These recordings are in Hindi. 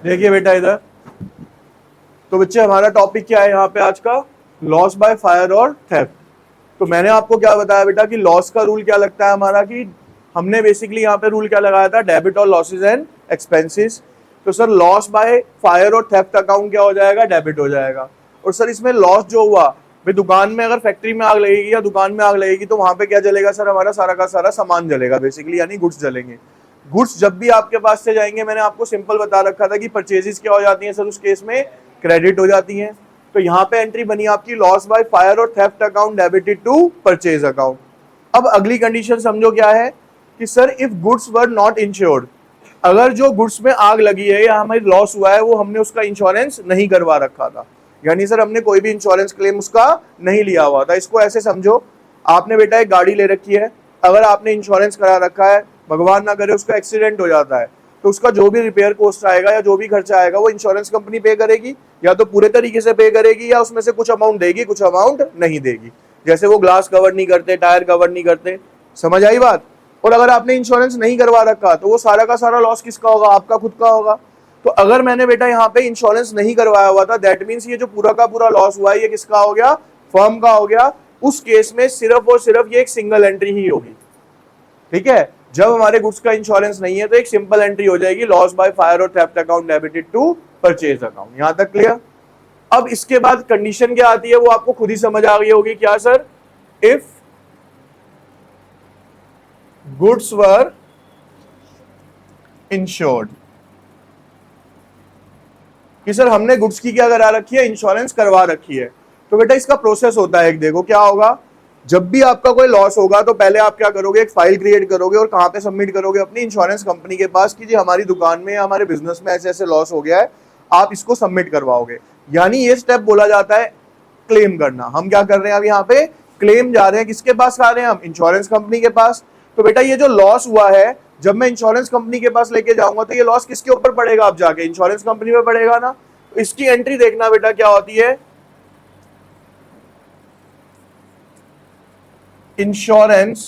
देखिए बेटा इधर, तो बच्चे हमारा टॉपिक क्या है यहाँ पे आज का, लॉस बाय फायर और थेफ्ट। तो मैंने आपको क्या बताया बेटा कि लॉस का रूल क्या लगता है हमारा, कि हमने बेसिकली यहाँ पे रूल क्या लगाया था, डेबिट और लॉसेज एंड एक्सपेंसेस। तो सर लॉस बाय फायर और थेफ्ट अकाउंट क्या हो जाएगा, डेबिट हो जाएगा। और सर इसमें लॉस जो हुआ भाई, दुकान में अगर फैक्ट्री में आग लगेगी या दुकान में आग लगेगी तो वहां पे क्या जलेगा सर, हमारा सारा का सारा सामान जलेगा बेसिकली, यानी गुड्स जलेंगे। गुड्स जब भी आपके पास से जाएंगे, मैंने आपको सिंपल बता रखा था कि परचेजेस क्या हो जाती हैं सर, उस केस में क्रेडिट हो जाती हैं। तो यहाँ पे एंट्री बनी आपकी लॉस बाय फायर और theft account debited to purchase account. अब अगली कंडीशन समझो क्या है कि sir if goods were not insured, अगर जो गुड्स में आग लगी है या हमें लॉस हुआ है वो हमने उसका इंश्योरेंस नहीं करवा रखा था, यानी सर हमने कोई भी इंश्योरेंस क्लेम उसका नहीं लिया हुआ था। इसको ऐसे समझो, आपने बेटा एक गाड़ी ले रखी है, अगर आपने इंश्योरेंस करा रखा है, भगवान ना करे उसका एक्सीडेंट हो जाता है, तो उसका जो भी रिपेयर कॉस्ट आएगा या जो भी खर्चा आएगा वो इंश्योरेंस कंपनी पे करेगी, या तो पूरे तरीके से पे करेगी या उसमें से कुछ अमाउंट देगी, कुछ अमाउंट नहीं देगी। जैसे वो ग्लास कवर नहीं करते, टायर कवर नहीं करते, समझ आई बात। और अगर आपने इंश्योरेंस नहीं करवा रखा तो वो सारा का सारा लॉस किसका होगा, आपका खुद का होगा। तो अगर मैंने बेटा यहाँ पे इंश्योरेंस नहीं करवाया हुआ था, दैट मीन्स ये जो पूरा का पूरा लॉस हुआ है ये किसका हो गया, फर्म का हो गया। उस केस में सिर्फ और सिर्फ ये एक सिंगल एंट्री ही होगी, ठीक है। जब हमारे गुड्स का इंश्योरेंस नहीं है तो एक सिंपल एंट्री हो जाएगी, लॉस बाय फायर और theft account debited to purchase account. यहां तक क्लियर। अब इसके बाद कंडीशन क्या आती है वो आपको खुद ही समझ आ गई होगी, क्या sir, if goods were insured, कि सर हमने गुड्स की क्या करा रखी है, इंश्योरेंस करवा रखी है। तो बेटा इसका प्रोसेस होता है एक, देखो क्या होगा, जब भी आपका कोई लॉस होगा तो पहले आप क्या करोगे, एक फाइल क्रिएट करोगे और कहां पे सबमिट करोगे, अपनी इंश्योरेंस कंपनी के पास, कि जी हमारी दुकान में या हमारे बिजनेस में ऐसे ऐसे लॉस हो गया है, आप इसको सबमिट करवाओगे। यानी ये स्टेप बोला जाता है क्लेम करना। हम क्या कर रहे हैं अब यहाँ पे, क्लेम जा रहे हैं, किसके पास आ रहे हैं हम, इंश्योरेंस कंपनी के पास। तो बेटा ये जो लॉस हुआ है, जब मैं इंश्योरेंस कंपनी के पास लेके जाऊंगा तो ये लॉस किसके ऊपर पड़ेगा, अब जाके इंश्योरेंस कंपनी पे पड़ेगा ना। तो इसकी एंट्री देखना बेटा क्या होती है, insurance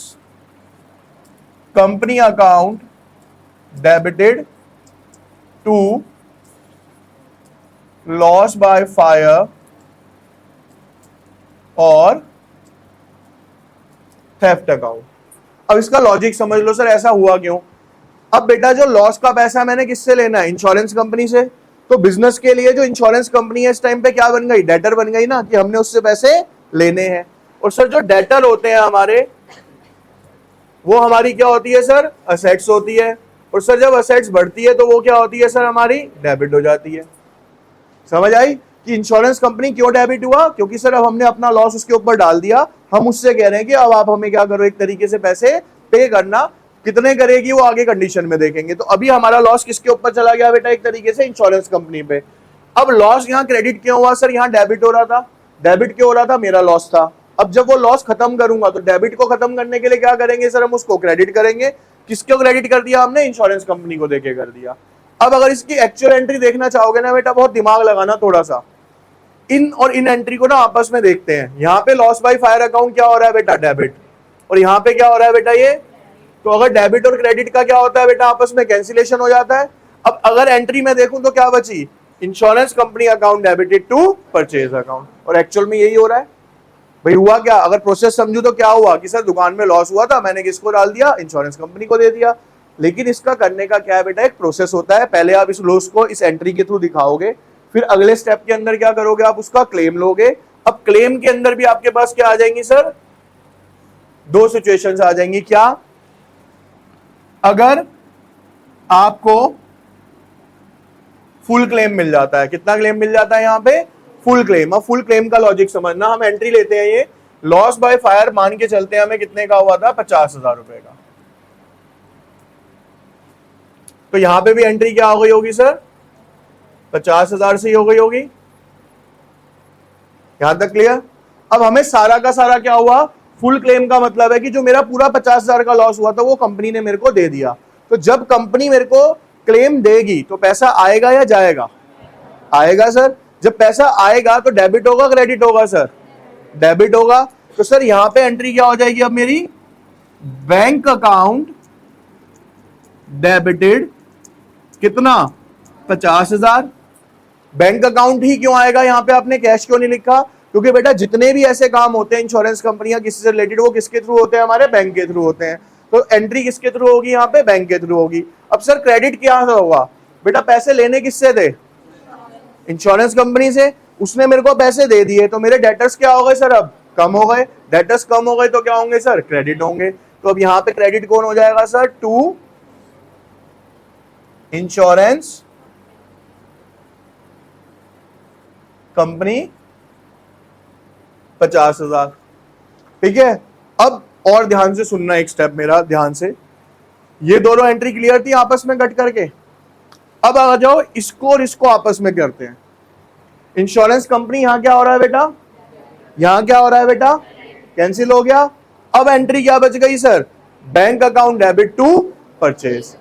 company account debited to loss by fire और थेफ्ट अकाउंट। अब इसका लॉजिक समझ लो सर, ऐसा हुआ क्यों। अब बेटा जो लॉस का पैसा मैंने किससे लेना है, इंश्योरेंस कंपनी से। तो बिजनेस के लिए जो इंश्योरेंस कंपनी है इस टाइम पे क्या बन गई, डेटर बन गई ना, कि हमने उससे पैसे लेने हैं। और सर जो डेटर होते हैं हमारे, वो हमारी क्या होती है सर, असेट्स होती है। और सर जब असेट्स बढ़ती है तो वो क्या होती है सर, हमारी डेबिट हो जाती है। समझ आई कि इंश्योरेंस कंपनी क्यों डेबिट हुआ, क्योंकि सर अब हमने अपना लॉस उसके ऊपर डाल दिया, हम उससे कह रहे हैं कि अब आप हमें क्या करो, एक तरीके से पैसे पे करना। कितने करेगी वो आगे कंडीशन में देखेंगे। तो अभी हमारा लॉस किसके ऊपर चला गया बेटा, एक तरीके से इंश्योरेंस कंपनी पे। अब लॉस यहाँ क्रेडिट क्यों हुआ सर, यहाँ डेबिट हो रहा था। डेबिट क्यों हो रहा था, मेरा लॉस था। अब जब वो लॉस खत्म करूंगा तो डेबिट को खत्म करने के लिए क्या करेंगे सर, हम उसको क्रेडिट करेंगे। किसको क्रेडिट कर दिया हमने, इंश्योरेंस कंपनी को देके कर दिया। अब अगर इसकी एक्चुअल एंट्री देखना चाहोगे ना बेटा, बहुत दिमाग लगाना थोड़ा सा, इन और इन एंट्री को ना आपस में देखते हैं। यहाँ पे लॉस बाय फायर अकाउंट क्या हो रहा है बेटा, डेबिट, और यहाँ पे क्या हो रहा है बेटा ये। तो अगर डेबिट और क्रेडिट का क्या होता है बेटा, आपस में कैंसिलेशन हो जाता है। अब अगर एंट्री में देखूं तो क्या बची, insurance company account debited to purchase account. और एक्चुअल में यही हो रहा है भाई। हुआ क्या, अगर प्रोसेस समझू तो क्या हुआ कि सर दुकान में लॉस हुआ था, मैंने किसको डाल दिया, इंश्योरेंस कंपनी को दे दिया। लेकिन इसका करने का क्या है बेटा, एक प्रोसेस होता है। पहले आप इस लॉस को इस एंट्री के थ्रू दिखाओगे, फिर अगले स्टेप के अंदर क्या करोगे, आप उसका क्लेम लोगे। अब क्लेम के अंदर भी आपके पास क्या आ जाएंगी सर, दो सिचुएशंस आ जाएंगी। क्या, अगर आपको फुल क्लेम मिल जाता है, कितना क्लेम मिल जाता है यहाँ पे, फुल क्लेम। अब फुल क्लेम का लॉजिक समझना, हम एंट्री लेते हैं, ये लॉस बाय फायर मान के चलते हैं, हमें कितने का हुआ था, 50,000 रुपए का। तो यहां पे भी एंट्री क्या हो गई होगी सर, 50,000 से ही हो गई होगी। यहां तक क्लियर। अब हमें सारा का सारा क्या हुआ, फुल क्लेम का मतलब है कि जो मेरा पूरा 50,000 का लॉस हुआ था वो कंपनी ने मेरे को दे दिया। तो जब कंपनी मेरे को क्लेम देगी तो पैसा आएगा या जाएगा, आएगा सर। जब पैसा आएगा तो डेबिट होगा क्रेडिट होगा सर, डेबिट होगा। तो सर यहां पे एंट्री क्या हो जाएगी अब मेरी, बैंक अकाउंट डेबिटेड कितना, 50,000। बैंक अकाउंट ही क्यों आएगा यहाँ पे, आपने कैश क्यों नहीं लिखा? क्योंकि बेटा जितने भी ऐसे काम होते हैं इंश्योरेंस कंपनियां किसी से रिलेटेड, वो किसके थ्रू होते हैं? हमारे बैंक के थ्रू होते हैं। तो एंट्री किसके थ्रू होगी? यहाँ पे बैंक के थ्रू होगी। अब सर क्रेडिट क्या होगा? बेटा पैसे लेने किससे थे? इंश्योरेंस कंपनी से। उसने मेरे को पैसे दे दिए, तो मेरे डेटर्स क्या हो गए सर? अब कम हो गए। डेटर्स कम हो गए तो क्या होंगे सर? क्रेडिट होंगे। तो अब यहाँ पे क्रेडिट कौन हो जाएगा सर? To insurance company 50,000। ठीक है। अब और ध्यान से सुनना, एक स्टेप मेरा ध्यान से। ये दोनों एंट्री क्लियर थी आपस में कट करके। अब आ जाओ इसको और इसको आपस में करते हैं। इंश्योरेंस कंपनी यहां क्या हो रहा है बेटा? यहां क्या हो रहा है बेटा? कैंसिल हो गया। अब एंट्री क्या बच गई sir? Bank account debit to purchase.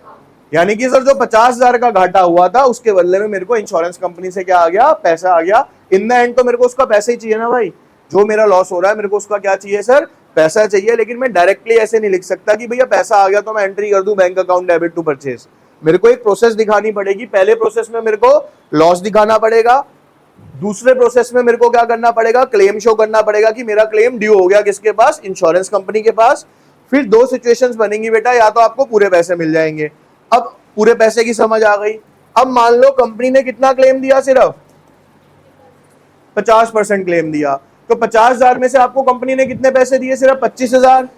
यानी कि सर जो 50,000 का घाटा हुआ था उसके बदले में मेरे को इंश्योरेंस कंपनी से क्या आ गया? पैसा आ गया। इन द एंड तो मेरे को उसका पैसा ही चाहिए ना भाई। जो मेरा लॉस हो रहा है मेरे को उसका क्या चाहिए सर? पैसा चाहिए। लेकिन मैं डायरेक्टली ऐसे नहीं लिख सकता कि भैया पैसा आ गया तो मैं एंट्री कर दूं bank account debit to purchase. मेरे को एक प्रोसेस दिखानी पड़ेगी। पहले प्रोसेस में मेरे को लॉस दिखाना पड़ेगा, दूसरे प्रोसेस में मेरे को क्या करना पड़ेगा? क्लेम शो करना पड़ेगा कि मेरा क्लेम ड्यू हो गया किसके पास? इंश्योरेंस कंपनी के पास। फिर दो सिचुएशंस बनेंगी बेटा, या तो आपको पूरे पैसे मिल जाएंगे। अब पूरे पैसे की समझ आ गई। अब मान लो कंपनी ने कितना क्लेम दिया? सिर्फ 50% क्लेम दिया। तो 50,000 में से आपको कंपनी ने कितने पैसे दिए? सिर्फ 25,000।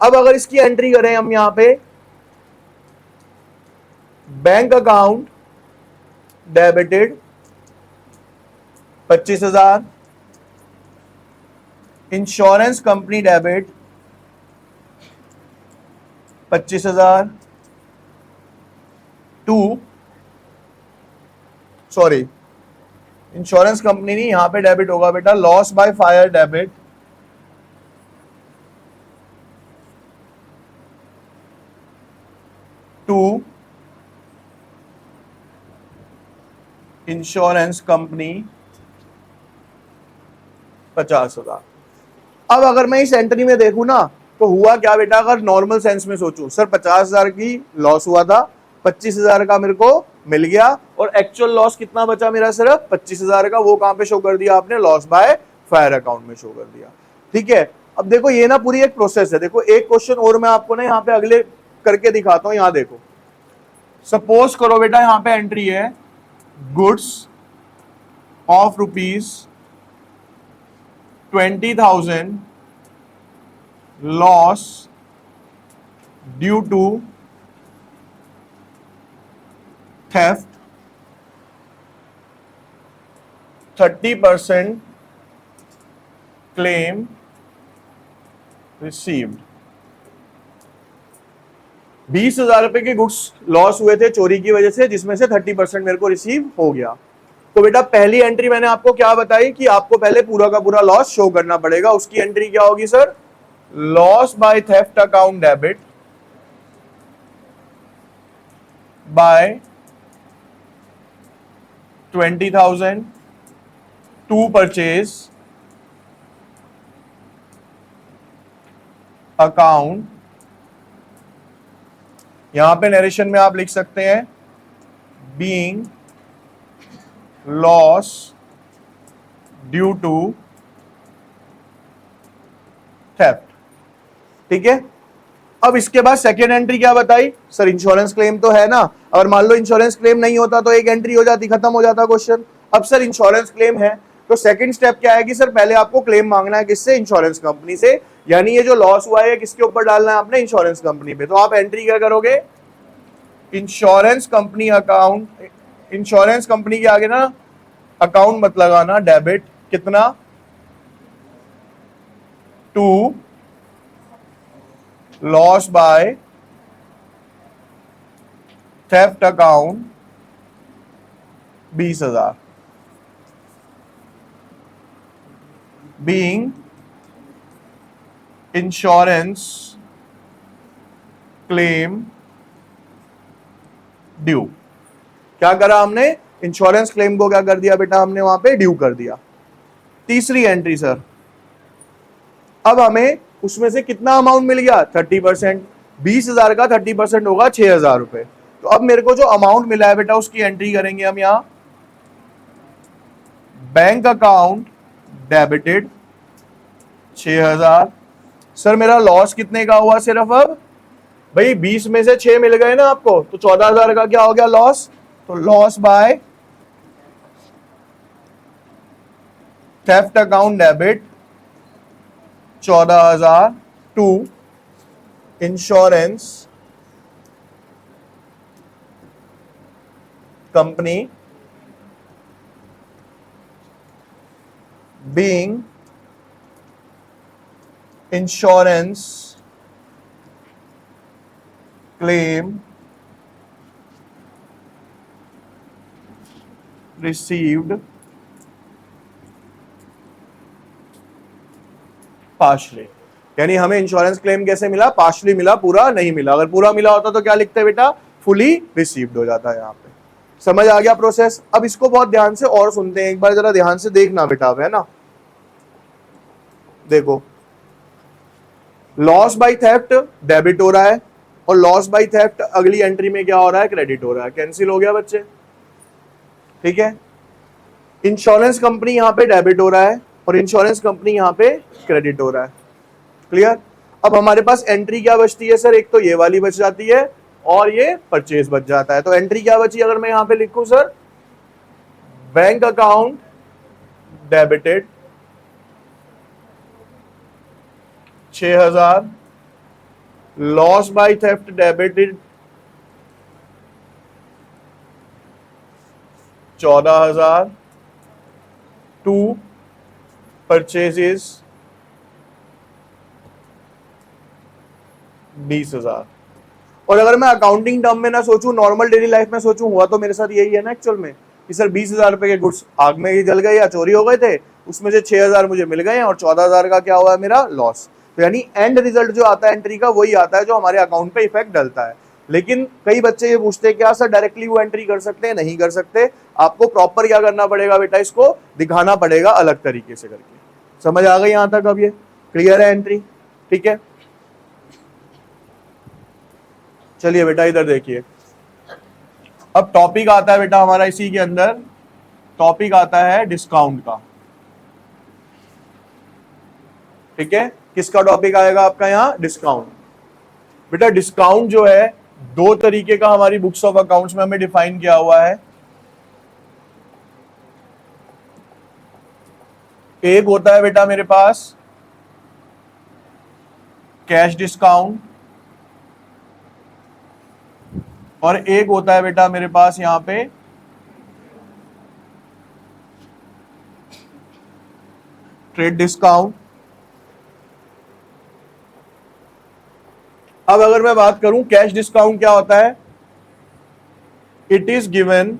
अब अगर इसकी एंट्री करें हम यहां पे, bank account debited 25,000, insurance company debit 25,000 to, sorry insurance company नहीं, यहां पे डेबिट होगा बेटा loss by fire debit to insurance company 50,000। अब अगर मैं इस एंट्री में देखूं ना तो हुआ क्या बेटा? अगर नॉर्मल सेंस में सोचूं, सर 50,000 की लॉस हुआ था, 25,000 का मेरे को मिल गया, और एक्चुअल लॉस कितना बचा मेरा? सिर्फ 25,000 का। वो कहां पे शो कर दिया आपने? लॉस बाय फायर अकाउंट में शो कर दिया। ठीक है। अब देखो ये ना पूरी एक प्रोसेस है। देखो एक क्वेश्चन और मैं आपको ना यहाँ पे अगले करके दिखाता हूं। यहां देखो, सपोज करो बेटा यहां पे एंट्री है goods of ₹20,000 loss due to theft, 30% claim received. 20,000 रुपए के गुड्स लॉस हुए थे चोरी की वजह से, जिसमें से 30% मेरे को रिसीव हो गया। तो बेटा पहली एंट्री मैंने आपको क्या बताई कि आपको पहले पूरा का पूरा लॉस शो करना पड़ेगा। उसकी एंट्री क्या होगी sir? Loss by theft account debit by 20,000 to purchase account. यहां पे नरेशन में आप लिख सकते हैं being loss due to theft. ठीक है। अब इसके बाद सेकेंड एंट्री क्या बताई? सर इंश्योरेंस क्लेम तो है ना। अगर मान लो इंश्योरेंस क्लेम नहीं होता तो एक एंट्री हो जाती, खत्म हो जाता क्वेश्चन। अब सर इंश्योरेंस क्लेम है तो सेकंड स्टेप क्या है कि सर पहले आपको क्लेम मांगना है किससे? इंश्योरेंस कंपनी से। यानी ये जो लॉस हुआ है किसके ऊपर डालना है आपने? इंश्योरेंस कंपनी पे। तो आप एंट्री क्या करोगे? Insurance company account, insurance company के आगे ना अकाउंट मत लगाना, डेबिट कितना? To loss by theft account 20,000 being insurance claim due. क्या करा हमने? इंश्योरेंस क्लेम को क्या कर दिया बेटा? हमने वहां पे ड्यू कर दिया। तीसरी एंट्री सर, अब हमें उसमें से कितना अमाउंट मिल गया? 30%। 20,000 का 30% होगा 6,000 रुपए। तो अब मेरे को जो अमाउंट मिला है बेटा उसकी एंट्री करेंगे हम यहां, बैंक अकाउंट डेबिटेड 6000। सर मेरा लॉस कितने का हुआ सिर्फ अब, भाई 20 में से 6 मिल गए ना आपको, तो 14,000 का क्या हो गया लॉस। तो loss by theft account debit 14,000 to insurance company being insurance claim received partially. यानी हमें इंश्योरेंस क्लेम कैसे मिला, पार्शली मिला, पूरा नहीं मिला। अगर पूरा मिला होता तो क्या लिखते बेटा, फुली रिसीव्ड हो जाता है। यहाँ पे समझ आ गया प्रोसेस। अब इसको बहुत ध्यान से और सुनते हैं, एक बार जरा ध्यान से देखना बेटा, है ना। देखो लॉस बाय थेफ्ट डेबिट हो रहा है और लॉस बाय थेफ्ट अगली एंट्री में क्या हो रहा है, क्रेडिट हो रहा है। कैंसिल हो गया बच्चे, ठीक है। इंश्योरेंस कंपनी यहां पे डेबिट हो रहा है और इंश्योरेंस कंपनी यहां पे क्रेडिट हो रहा है। क्लियर। अब हमारे पास एंट्री क्या बचती है सर, एक तो ये वाली बच जाती है और ये परचेज बच जाता है। तो एंट्री क्या बची, अगर मैं यहां पे लिखूं sir, bank account debited 6000, loss by theft debited 14,000 to purchases 20,000। और अगर मैं अकाउंटिंग टर्म में ना सोचूं, नॉर्मल डेली लाइफ में सोचूं, हुआ तो मेरे साथ यही है ना एक्चुअल में कि सर 20,000 रुपए के गुड्स आग में ही जल गए या चोरी हो गए थे, उसमें से 6,000 मुझे मिल गए और 14,000 का क्या हुआ है मेरा लॉस। तो यानी एंड रिजल्ट जो आता है एंट्री का वही आता है जो हमारे अकाउंट पे इफेक्ट डलता है। लेकिन कई बच्चे ये पूछते हैं क्या सर डायरेक्टली वो एंट्री कर सकते हैं, नहीं कर सकते। आपको प्रॉपर क्या करना पड़ेगा बेटा, इसको दिखाना पड़ेगा अलग तरीके से करके। समझ आ गई यहां तक, अब ये क्लियर है एंट्री, ठीक है। चलिए बेटा इधर देखिए, अब टॉपिक आता है बेटा हमारा इसी के अंदर, टॉपिक आता है डिस्काउंट का, ठीक है। किसका टॉपिक आएगा आपका यहां, डिस्काउंट। बेटा डिस्काउंट जो है दो तरीके का हमारी बुक्स ऑफ अकाउंट्स में हमें डिफाइन किया हुआ है। एक होता है बेटा मेरे पास कैश डिस्काउंट और एक होता है बेटा मेरे पास यहां पे ट्रेड डिस्काउंट। अब अगर मैं बात करूं कैश डिस्काउंट क्या होता है, it is given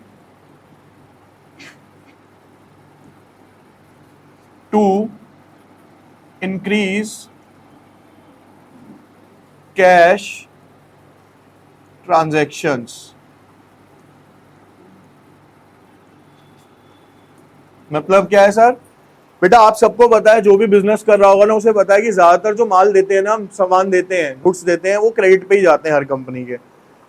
to increase cash transactions. मतलब क्या है सर, बेटा आप सबको पता है, जो भी बिजनेस कर रहा होगा ना उसे पता है कि ज्यादातर जो माल देते हैं ना, हम सामान देते हैं, गुड्स देते हैं, वो क्रेडिट पे ही जाते हैं हर कंपनी के।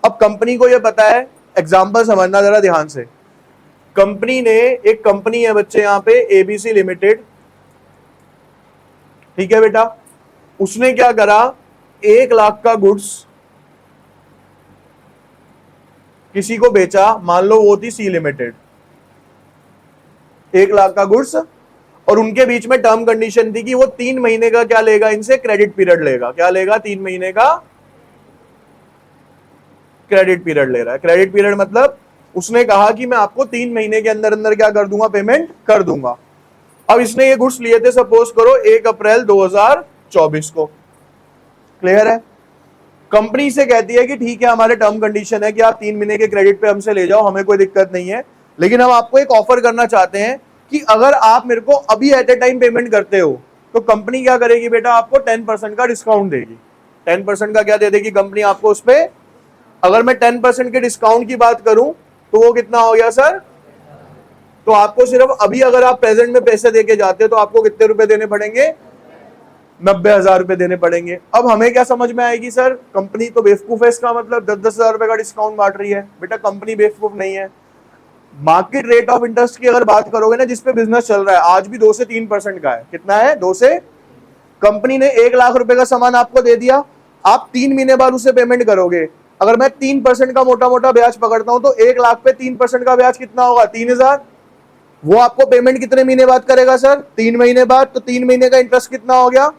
अब कंपनी को ये पता है, एग्जांपल समझना जरा ध्यान से। कंपनी ने, एक कंपनी है बच्चे यहां पे एबीसी लिमिटेड, ठीक है बेटा। उसने क्या करा, 1 लाख का गुड्स किसी को बेचा, मान लो वो थी सी लिमिटेड, 1 लाख का गुड्स, और उनके बीच में टर्म कंडीशन थी कि वो 3 महीने का क्या लेगा, इनसे क्रेडिट पीरियड लेगा। क्या लेगा, 3 महीने का क्रेडिट पीरियड ले रहा है। क्रेडिट पीरियड मतलब उसने कहा कि मैं आपको 3 महीने के अंदर अंदर क्या कर दूंगा, पेमेंट कर दूंगा। अब इसने ये गुड्स लिए थे सपोज करो 1 अप्रैल 2024 को, क्लियर है। कंपनी से कहती है कि ठीक है हमारे टर्म कंडीशन है कि आप 3 महीने के क्रेडिट पे हमसे ले जाओ, हमें कोई दिक्कत नहीं है, लेकिन हम आपको एक ऑफर करना चाहते हैं कि अगर आप मेरे को अभी एट ए टाइम पेमेंट करते हो तो कंपनी क्या करेगी बेटा, आपको 10% का डिस्काउंट देगी। 10% का क्या दे देगी कंपनी आपको उस पे। अगर मैं 10% के डिस्काउंट की बात करूं तो वो कितना हो गया सर, तो आपको सिर्फ अभी अगर आप प्रेजेंट में पैसे देके जाते हो तो आपको कितने रुपए देने पड़ेंगे, 90,000 रुपए देने पड़ेंगे। अब हमें क्या समझ में आएगी सर, कंपनी तो बेवकूफ है, इसका मतलब 10-10,000 रुपए का डिस्काउंट बांट रही है। बेटा कंपनी बेवकूफ नहीं है। मार्केट रेट ऑफ इंटरेस्ट की अगर बात करोगे ना, जिसपे बिजनेस चल रहा है आज भी 2 से 3% का है। कितना है? 2 से। कंपनी ने 1 लाख रुपए का सामान आपको दे दिया, आप 3 महीने बाद उसे पेमेंट करोगे। अगर मैं 3% का मोटा मोटा ब्याज पकड़ता हूं तो 1 लाख पे 3% का ब्याज कितना होगा? 3,000। वो आपको पेमेंट कितने महीने बाद करेगा सर? 3 महीने बाद। तो 3 महीने का इंटरेस्ट कितना हो गया?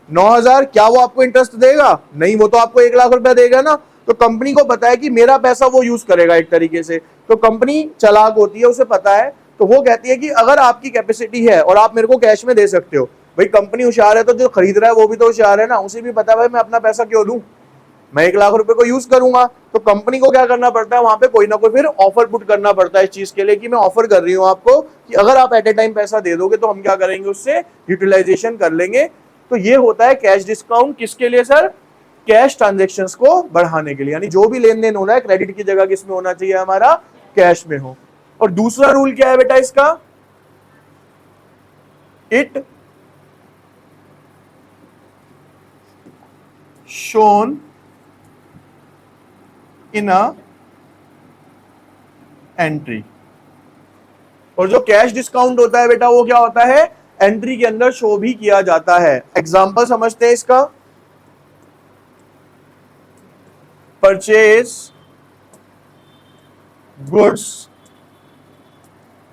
9,000। क्या वो आपको इंटरेस्ट देगा? नहीं, वो तो आपको 1 लाख रुपया देगा ना। तो कंपनी को पता है कि मेरा पैसा वो यूज करेगा एक तरीके से। तो कंपनी चालाक होती है, उसे पता है, तो वो कहती है कि अगर आपकी कैपेसिटी है और आप मेरे को कैश में दे सकते हो। भाई कंपनी होशियार है तो जो खरीद रहा है वो भी तो होशियार है ना, उसे भी पता है भाई मैं अपना पैसा क्यों दूं, मैं 1 लाख रुपए को यूज करूंगा। तो कंपनी को क्या करना पड़ता है, वहां पे कोई ना कोई फिर ऑफर पुट करना पड़ता है इस चीज के लिए कि मैं ऑफर कर रही हूं आपको कि अगर आप एट ए टाइम पैसा दे दोगे तो हम क्या करेंगे, उससे यूटिलाइजेशन कर लेंगे। तो ये होता है कैश डिस्काउंट। किसके लिए सर? कैश ट्रांजेक्शन्स को बढ़ाने के लिए, यानी जो भी लेन देन होना है क्रेडिट की जगह किस में होना चाहिए हमारा? कैश में हो। और दूसरा रूल क्या है बेटा इसका? It shown in a entry. और जो कैश डिस्काउंट होता है बेटा वो क्या होता है? एंट्री के अंदर शो भी किया जाता है। एग्जांपल समझते हैं इसका। Purchase goods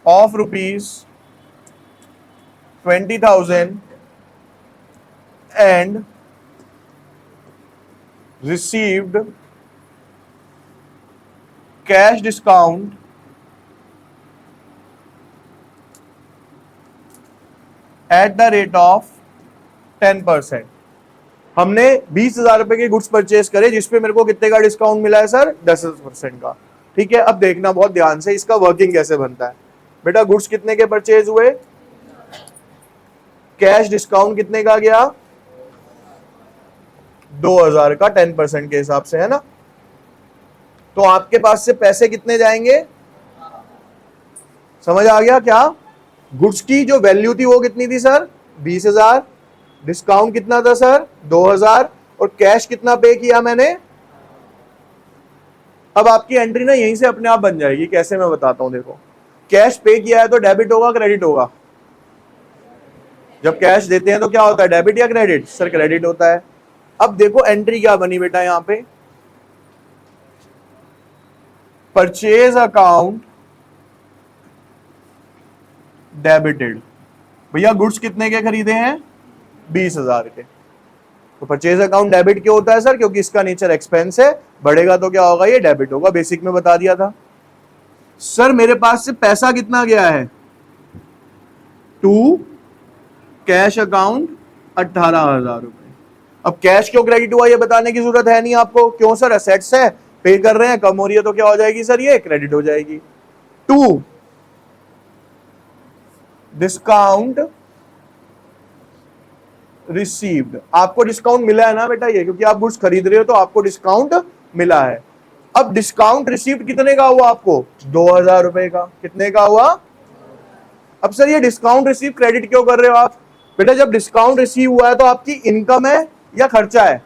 of ₹20,000 and received cash discount at the rate of 10%। हमने 20,000 रुपए के गुड्स परचेज करे जिसपे मेरे को कितने का डिस्काउंट मिला है सर? 10% का। ठीक है, अब देखना बहुत ध्यान से इसका वर्किंग कैसे बनता है। बेटा गुड्स कितने के परचेज हुए? कैश डिस्काउंट कितने का गया? 2,000 का 10% के हिसाब से, है ना। तो आपके पास से पैसे कितने जाएंगे? समझ आ गया क्या? गुड्स की जो वैल्यू थी वो कितनी थी सर? 20,000। डिस्काउंट कितना था सर? 2,000। और कैश कितना पे किया मैंने? अब आपकी एंट्री ना यहीं से अपने आप बन जाएगी। कैसे, मैं बताता हूं। देखो, कैश पे किया है तो डेबिट होगा क्रेडिट होगा? जब कैश देते हैं तो क्या होता है, डेबिट या क्रेडिट? सर क्रेडिट होता है। अब देखो एंट्री क्या बनी बेटा यहां पे, परचेज अकाउंट डेबिटेड। भैया गुड्स कितने के खरीदे हैं? 20,000 के। तो परचेज अकाउंट डेबिट क्यों होता है सर? क्योंकि इसका नेचर एक्सपेंस है, बढ़ेगा तो क्या होगा, ये डेबिट होगा। बेसिक में बता दिया था। सर मेरे पास से पैसा कितना गया है? टू कैश अकाउंट 18,000 रुपए। अब कैश क्यों क्रेडिट हुआ ये बताने की जरूरत है नहीं आपको। क्यों सर? एसेट्स है, पे कर रहे हैं, कम हो रही है तो क्या हो जाएगी सर? ये क्रेडिट हो जाएगी। To discount received. आपको डिस्काउंट मिला है ना बेटा, ये क्योंकि आप गुड्स खरीद रहे हो तो आपको डिस्काउंट मिला है। अब डिस्काउंट रिसीव्ड कितने का हुआ आपको? 2,000 रुपए का। कितने का हुआ? अब सर ये डिस्काउंट रिसीव क्रेडिट क्यों कर रहे हो आप? बेटा जब डिस्काउंट रिसीव हुआ है तो आपकी इनकम है या खर्चा है?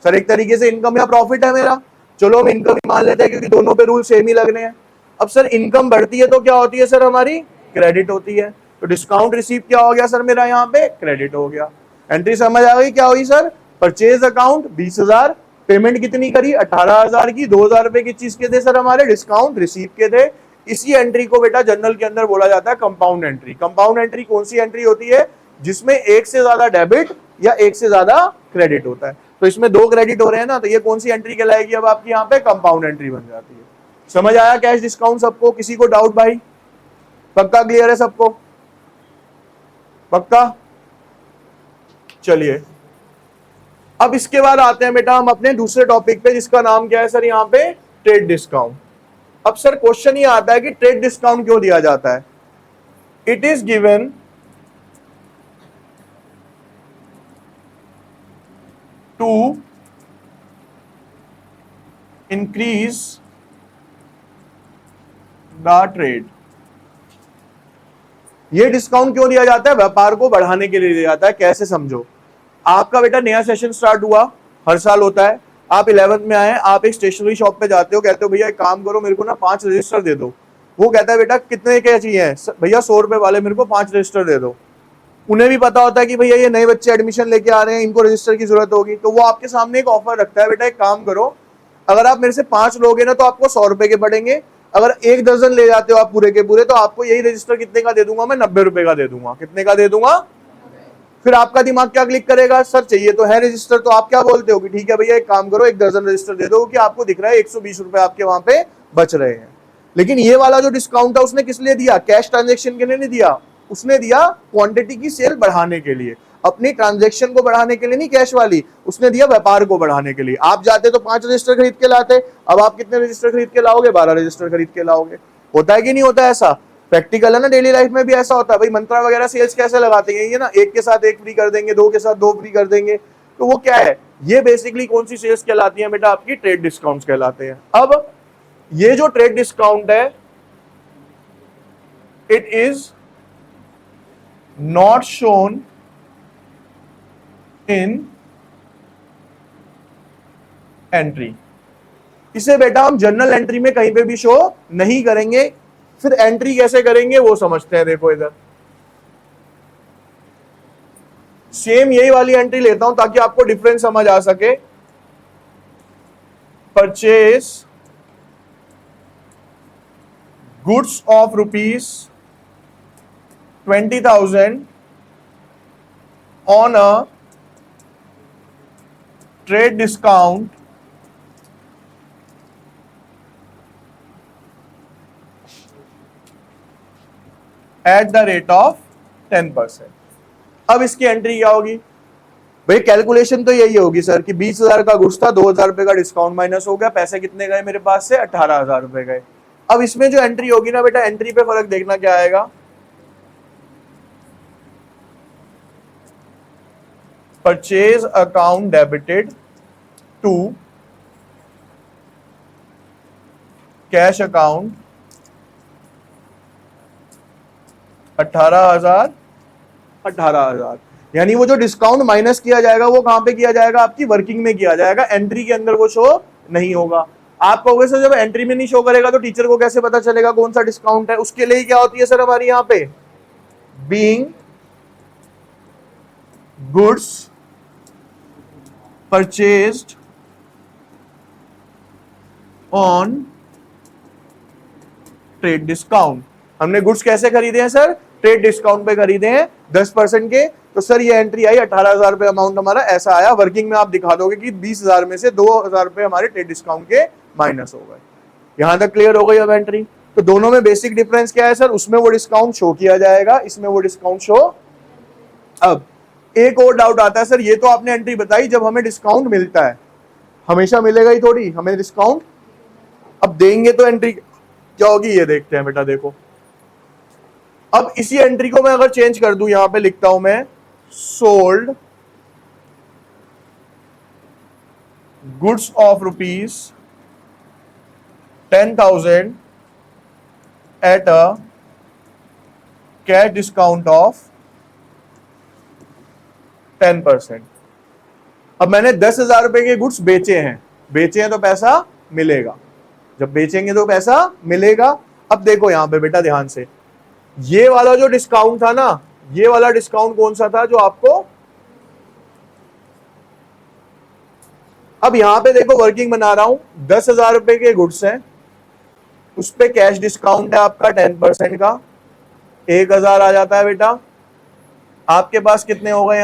सर एक तरीके से इनकम या प्रॉफिट है मेरा। चलो हम इनकम ही मान लेते हैं क्योंकि दोनों पे रूल सेम ही लगने हैं। अब सर इनकम बढ़ती है तो क्या होती है सर? हमारी क्रेडिट होती है। तो डिस्काउंट रिसीव क्या हो गया सर मेरा? यहाँ पे क्रेडिट हो गया। एंट्री समझ आ गई क्या हुई सर? परचेज अकाउंट 20,000, पेमेंट कितनी करी? 18,000 की। 2,000 रुपए की चीज के थे सर हमारे? डिस्काउंट रिसीव के थे। इसी एंट्री को बेटा जनरल के अंदर बोला जाता है कंपाउंड एंट्री। कंपाउंड एंट्री कौन सी एंट्री होती है? जिसमें एक से ज्यादा डेबिट या एक से ज्यादा क्रेडिट होता है। तो इसमें 2 क्रेडिट हो रहे हैं ना, तो ये कौन सी एंट्री कहलाएगी? अब आपकी यहाँ पे कंपाउंड एंट्री बन जाती है। समझ आया कैश डिस्काउंट सबको? किसी को डाउट भाई? पक्का क्लियर है सबको? पक्का? चलिए अब इसके बाद आते हैं बेटा हम अपने दूसरे टॉपिक पे, जिसका नाम क्या है सर यहाँ पे? Trade discount. अब सर क्वेश्चन ये आता है कि ट्रेड डिस्काउंट क्यों दिया जाता है? It is given to increase the trade। ये डिस्काउंट क्यों दिया जाता है? व्यापार को बढ़ाने के लिए दिया जाता है। कैसे समझो, आपका बेटा नया सेशन स्टार्ट हुआ, हर साल होता है, आप 11th में आए, आप एक स्टेशनरी शॉप पे जाते हो, कहते हो भैया एक काम करो मेरे को ना 5 रजिस्टर दे दो। वो कहता है बेटा कितने के चाहिए? भैया 100 रुपए वाले मेरे को 5 रजिस्टर दे दो। उन्हें भी पता होता है कि भैया ये नए बच्चे एडमिशन लेके आ रहे हैं, इनको रजिस्टर की जरूरत होगी, तो वो आपके सामने एक ऑफर रखता है, बेटा एक काम करो, अगर आप मेरे से 5 लोगे ना तो आपको 100 रुपए के पड़ेंगे, अगर 1 दर्जन ले जाते हो आप पूरे के पूरे तो आपको यही रजिस्टर कितने का दे दूंगा मैं? 90 रुपए का दे दूंगा। कितने का दे दूंगा? फिर आपका दिमाग क्या क्लिक करेगा? सर चाहिए तो है रजिस्टर, तो आप क्या बोलते हो कि ठीक है भैया एक काम करो 1 दर्जन रजिस्टर दे दो, कि आपको दिख रहा है 120 रुपए आपके वहां पे बच रहे हैं। लेकिन ये वाला जो डिस्काउंट है उसने किस लिए दिया? कैश ट्रांजेक्शन के लिए नहीं दिया, उसने दिया क्वांटिटी की सेल बढ़ाने के लिए, अपनी ट्रांजेक्शन को बढ़ाने के लिए नहीं कैश वाली, उसने दिया व्यापार को बढ़ाने के लिए। आप जाते तो 5 रजिस्टर खरीद के लाते, अब आप कितने रजिस्टर खरीद के लाओगे? 12 रजिस्टर खरीद के लाओगे। होता है कि नहीं होता? ऐसा प्रैक्टिकल है ना, डेली लाइफ में भी ऐसा होता है। भाई मंत्रा वगैरह सेल्स कैसे लगाते हैं? ये ना एक के साथ एक फ्री कर देंगे, 2 के साथ 2 फ्री कर देंगे, तो वो क्या है? ये बेसिकली कौन सी सेल्स कहलाती है बेटा? आपकी ट्रेड डिस्काउंट्स कहलाते हैं। अब ये जो ट्रेड डिस्काउंट है, it is not shown in entry. इसे बेटा हम जर्नल एंट्री में कहीं पे भी शो नहीं करेंगे। फिर एंट्री कैसे करेंगे वो समझते हैं। देखो इधर सेम यही वाली एंट्री लेता हूं ताकि आपको डिफरेंस समझ आ सके। Purchase goods of ₹20,000 on a trade discount at the rate of 10%। अब इसकी एंट्री क्या होगी भाई? कैलकुलेशन तो यही होगी सर कि 20,000 का गुड्स था, 2,000 रुपए का डिस्काउंट माइनस हो गया, पैसे कितने गए मेरे पास से? 18,000 रुपए गए। अब इसमें जो एंट्री होगी ना बेटा, एंट्री पे फर्क देखना क्या आएगा? Purchase account debited to cash account 18,000। यानी वो जो डिस्काउंट माइनस किया जाएगा वो कहां पे किया जाएगा? आपकी वर्किंग में किया जाएगा, एंट्री के अंदर वो शो नहीं होगा। आप कहोगे सर जब एंट्री में नहीं शो करेगा तो टीचर को कैसे पता चलेगा कौन सा डिस्काउंट है? उसके लिए क्या होती है सर हमारी यहां पे? Being goods purchased on trade discount. हमने गुड्स कैसे खरीदे हैं सर? ट्रेड डिस्काउंट पे खरीदे हैं 10% के। तो सर ये एंट्री आई 18,000 रुपए, अमाउंट हमारा ऐसा आया। वर्किंग में आप दिखा दोगे कि 20,000 में से 2,000 रुपए हमारे ट्रेड डिस्काउंट के माइनस हो गए। यहां तक क्लियर हो गई अब एंट्री? तो दोनों में बेसिक डिफरेंस क्या है सर? उसमें वो डिस्काउंट शो किया जाएगा, इसमें वो डिस्काउंट शो। अब एक और डाउट आता है, सर ये तो आपने एंट्री बताई जब हमें डिस्काउंट मिलता है, हमेशा मिलेगा ही थोड़ी हमें डिस्काउंट। अब देंगे तो एंट्री क्या होगी ये देखते हैं बेटा। देखो अब इसी एंट्री को मैं अगर चेंज कर दूं, यहां पे लिखता हूं मैं sold goods of ₹10,000 at a cash discount of 10%। अब मैंने 10,000 रुपए के गुड्स बेचे हैं तो पैसा मिलेगा, जब बेचेंगे तो पैसा मिलेगा। अब देखो यहां पे बेटा ध्यान से, ये वाला जो डिस्काउंट था ना, ये वाला डिस्काउंट कौन सा था जो आपको? अब यहां पे देखो वर्किंग बना रहा हूं, 10,000 रुपए के गुड्स हैं, उस पे कैश डिस्काउंट है आपका 10% का, 1,000 आ जाता है बेटा। आपके पास कितने हो गए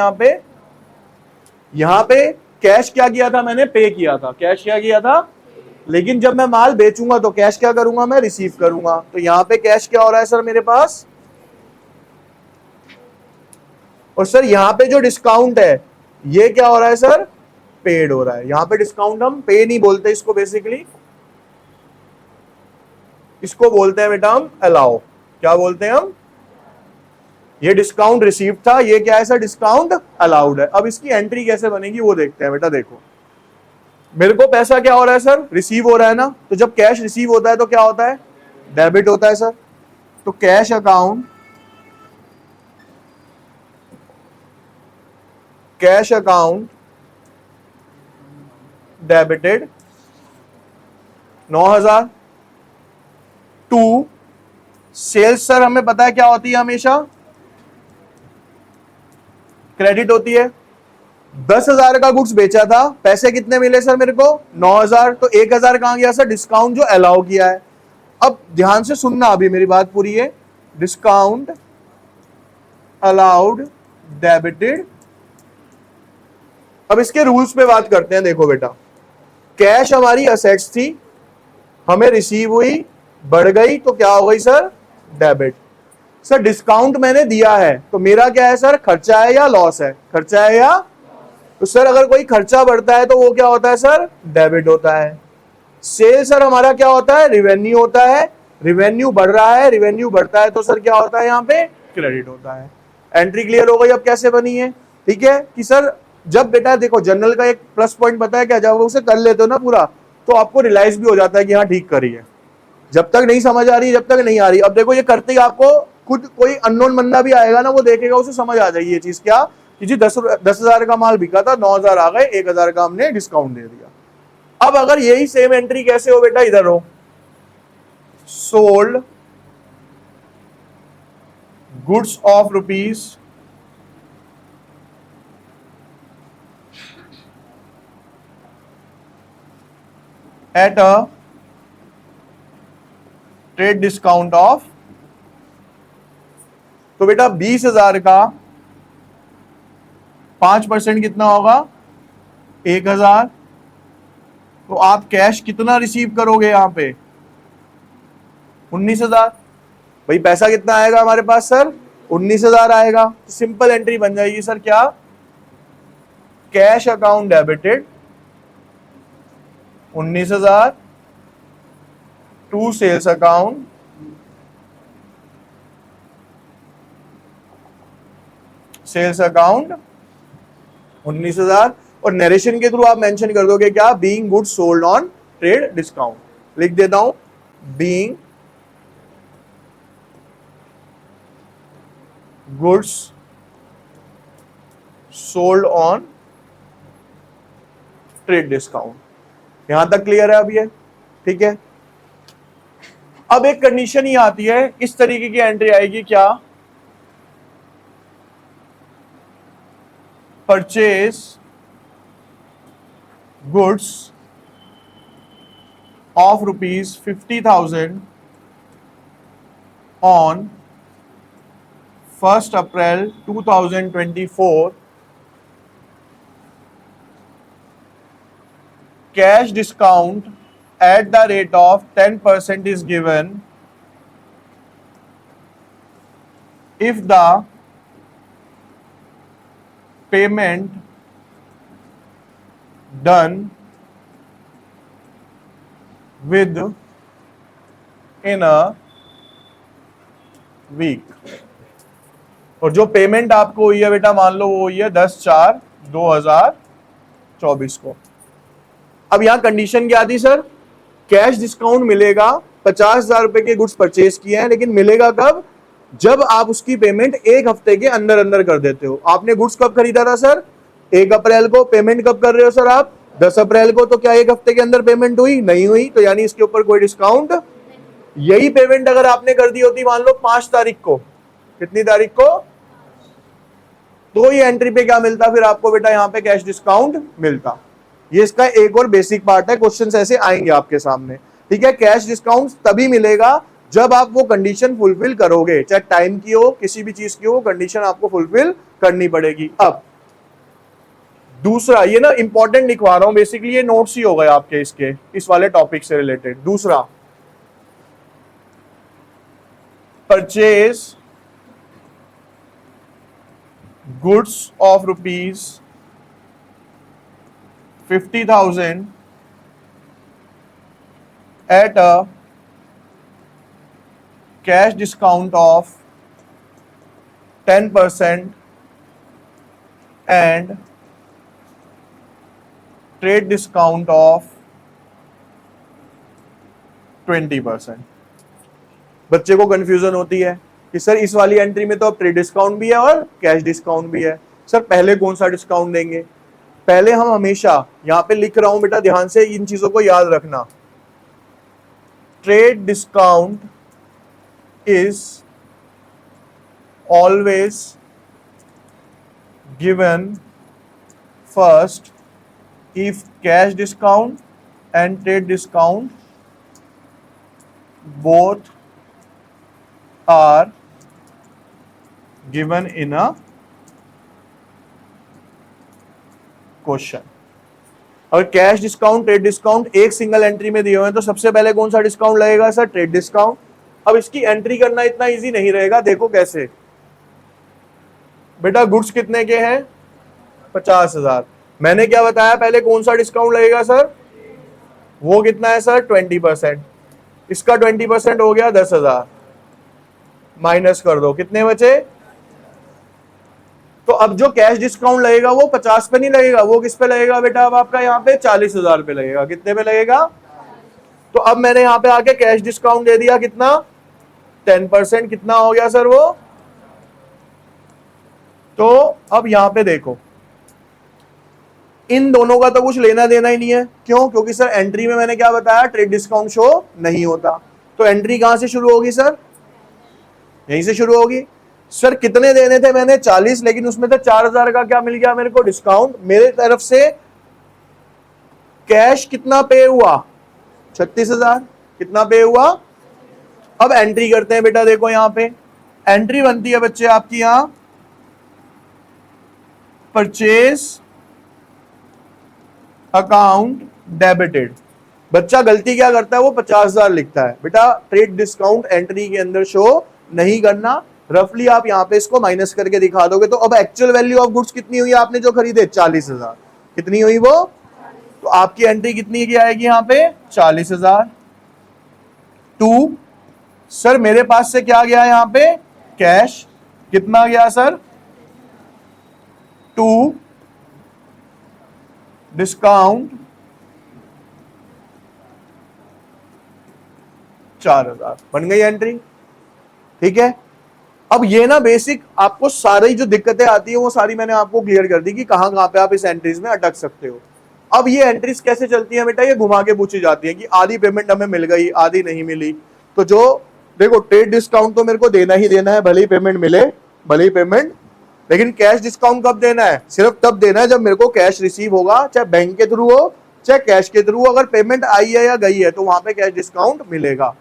यहां पे कैश क्या किया था मैंने? पे किया था। कैश क्या किया था? लेकिन जब मैं माल बेचूंगा तो कैश क्या करूंगा? मैं रिसीव करूंगा। तो यहां पे कैश क्या हो रहा है सर मेरे पास? और सर यहां पे जो डिस्काउंट है ये क्या हो रहा है सर? पेड हो रहा है। यहां पे डिस्काउंट हम पे नहीं बोलते इसको, बेसिकली इसको बोलते हैं बेटा हम अलाउ। क्या बोलते हैं हम? ये डिस्काउंट रिसीव था, ये क्या है सर? डिस्काउंट अलाउड है। अब इसकी एंट्री कैसे बनेगी वो देखते हैं बेटा। देखो मेरे को पैसा क्या हो रहा है सर? रिसीव हो रहा है ना। तो जब कैश रिसीव होता है तो क्या होता है? डेबिट होता है सर। तो cash account cash account debited 9,000 to sales. Sir हमें पता है क्या होती है, हमेशा क्रेडिट होती है। 10,000 का गुड्स बेचा था, पैसे कितने मिले सर मेरे को 9,000, तो 1,000 कहां गया सर, डिस्काउंट जो अलाउ किया है। अब ध्यान से सुनना, अभी मेरी बात पूरी है। Discount allowed debited. अब इसके रूल्स पे बात करते हैं। देखो बेटा, कैश हमारी असेट्स थी, हमें रिसीव हुई, बढ़ गई, तो क्या हो गई सर, डेबिट। सर डिस्काउंट मैंने दिया है, तो मेरा क्या है सर, खर्चा है या लॉस है, खर्चा है या। तो सर अगर कोई खर्चा बढ़ता है तो वो क्या होता है सर, डेबिट होता है। सेल सर हमारा क्या होता है, रिवेन्यू होता है। रिवेन्यू बढ़ रहा है, रिवेन्यू बढ़ता है तो सर क्या होता है, यहाँ पे क्रेडिट होता है। एंट्री क्लियर हो गई। अब कैसे बनी है, ठीक है कि सर जब बेटा देखो जनरल का एक प्लस पॉइंट पता है क्या, जब वो उसे कर लेते हो ना पूरा, तो आपको रियलाइज भी हो जाता है कि हाँ ठीक करी है। जब तक नहीं समझ आ रही, जब तक नहीं आ रही, अब देखो ये करते ही आपको खुद कोई अननोन बंदा भी आएगा ना, वो देखेगा, उसे समझ आ जाएगी ये चीज क्या कि जी 10,000 का माल बिका था, 9,000 आ गए, 1,000 का हमने डिस्काउंट दे दिया। अब अगर यही सेम एंट्री कैसे हो बेटा, इधर हो, sold goods of rupees 'at a trade discount of. तो बेटा 20,000 का 5% कितना होगा, 1,000। तो आप कैश कितना रिसीव करोगे यहां पे, 19,000। भाई पैसा कितना आएगा हमारे पास सर, 19,000 आएगा। तो सिंपल एंट्री बन जाएगी सर क्या, cash account debited 19,000 to sales account sales account 19,000। और नरेशन के थ्रू आप मेंशन कर दोगे क्या, being goods sold on trade discount. लिख देता हूं, being goods sold on trade discount. यहां तक क्लियर है अब ये, ठीक है। अब एक कंडीशन ही आती है, इस तरीके की एंट्री आएगी क्या, purchase goods of rupees 50,000 on 1 April 2024, cash discount at the rate of 10% is given if the payment done within a week। और जो पेमेंट आपको हुई है बेटा, मान लो वो हुई है 10/4/2024 को। अब यहां कंडीशन क्या थी सर, कैश डिस्काउंट मिलेगा, 50,000 रुपए के गुड्स परचेज किए हैं, लेकिन मिलेगा कब, जब आप उसकी पेमेंट 1 हफ्ते के अंदर अंदर कर देते हो। आपने गुड्स कब खरीदा था सर, 1 अप्रैल को। पेमेंट कब कर रहे हो सर आप, 10 अप्रैल को। तो क्या 1 हफ्ते के अंदर पेमेंट हुई, नहीं हुई, तो यानी इसके ऊपर कोई डिस्काउंट। यही पेमेंट अगर आपने कर दी होती मान लो 5 तारीख को, कितनी तारीख को, तो ये एंट्री पे क्या मिलता फिर आपको बेटा, यहां पे कैश डिस्काउंट मिलता। ये इसका एक और बेसिक पार्ट है, क्वेश्चंस ऐसे आएंगे आपके सामने, ठीक है। कैश डिस्काउंट तभी मिलेगा जब आप वो कंडीशन फुलफिल करोगे, चाहे टाइम की हो, किसी भी चीज की हो, कंडीशन आपको फुलफिल करनी पड़ेगी। अब दूसरा, ये ना इंपॉर्टेंट लिखवा रहा हूं, बेसिकली ये नोट्स ही हो गए आपके इसके इस वाले टॉपिक से रिलेटेड। दूसरा, purchase goods of rupees 50,000 at a cash discount of 10% and trade discount of 20%। बच्चे को कंफ्यूजन होती है कि सर इस वाली एंट्री में तो अब ट्रेड डिस्काउंट भी है और कैश डिस्काउंट भी है। सर पहले कौन सा डिस्काउंट देंगे? पहले हम हमेशा, यहां पे लिख रहा हूं बेटा, ध्यान से इन चीजों को याद रखना। Trade discount is always given first if cash discount and trade discount both are given in a question. अगर कैश डिस्काउंट ट्रेड डिस्काउंट एक सिंगल एंट्री में दिए हुए हैं तो सबसे पहले कौन सा डिस्काउंट लगेगा सर? Trade discount. अब इसकी एंट्री करना इतना इजी नहीं रहेगा, देखो कैसे। बेटा गुड्स कितने के हैं? 50,000। मैंने क्या बताया पहले, कौन सा डिस्काउंट लगेगा सर? वो कितना है सर? 20%। इसका 20% हो गया 10,000, माइनस कर दो, कितने बचे? तो अब जो कैश डिस्काउंट लगेगा वो 50 पे नहीं लगेगा, वो किस पे लगेगा बेटा? अब आपका यहाँ पे 40,000 पे लगेगा। कितने पे लगेगा? तो अब मैंने यहाँ पे आके कैश डिस्काउंट दे दिया, कितना? 10%। कितना हो गया सर वो? तो अब यहां पे देखो, इन दोनों का तो कुछ लेना देना ही नहीं है। क्यों? क्योंकि सर एंट्री में मैंने क्या बताया, ट्रेड डिस्काउंट शो नहीं होता। तो एंट्री कहां से शुरू होगी सर? यहीं से शुरू होगी। सर कितने देने थे मैंने? 40, लेकिन उसमें तो 4,000 का क्या मिल गया मेरे को? डिस्काउंट। मेरे तरफ से कैश कितना पे हुआ? 36,000। कितना पे हुआ? अब एंट्री करते हैं बेटा, देखो यहां पे एंट्री बनती है बच्चे आपकी, यहां परचेज अकाउंट डेबिटेड। बच्चा गलती क्या करता है, वो 50,000 लिखता है। बेटा ट्रेड डिस्काउंट एंट्री के अंदर शो नहीं करना। रफली आप यहां पे इसको माइनस करके दिखा दोगे तो अब एक्चुअल वैल्यू ऑफ गुड्स कितनी हुई आपने जो खरीदे? 40,000। कितनी हुई वो? तो आपकी एंट्री कितनी की आएगी यहां पे? 40,000। टू, सर मेरे पास से क्या गया यहां पे? कैश। कितना गया सर? 2 डिस्काउंट 4,000। बन गई एंट्री। ठीक है। अब ये ना बेसिक आपको सारी जो दिक्कतें आती है वो सारी मैंने आपको क्लियर कर दी कि कहां कहां पे आप इस एंट्रीज में अटक सकते हो। अब ये एंट्रीज कैसे चलती है बेटा? ये घुमा के पूछी जाती है कि आधी पेमेंट हमें मिल गई, आधी नहीं मिली। तो जो देखो ट्रेड डिस्काउंट तो मेरे को देना ही देना है, भले ही पेमेंट मिले भले ही पेमेंट, लेकिन कैश डिस्काउंट कब देना है? सिर्फ तब देना है जब मेरे को कैश रिसीव होगा, चाहे बैंक के थ्रू हो चाहे कैश के थ्रू। अगर पेमेंट आई है या गई है तो वहां पे कैश डिस्काउंट मिलेगा।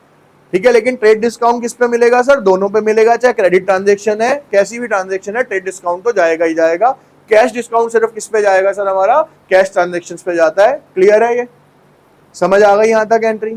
ठीक है। लेकिन ट्रेड डिस्काउंट किस पे मिलेगा सर? दोनों पे मिलेगा, चाहे क्रेडिट ट्रांजेक्शन है, कैसी भी ट्रांजेक्शन है, ट्रेड डिस्काउंट तो जाएगा ही जाएगा। कैश डिस्काउंट सिर्फ किस पे जाएगा सर? हमारा कैश ट्रांजेक्शन पे जाता है। क्लियर है? ये समझ आ गई यहां तक एंट्री?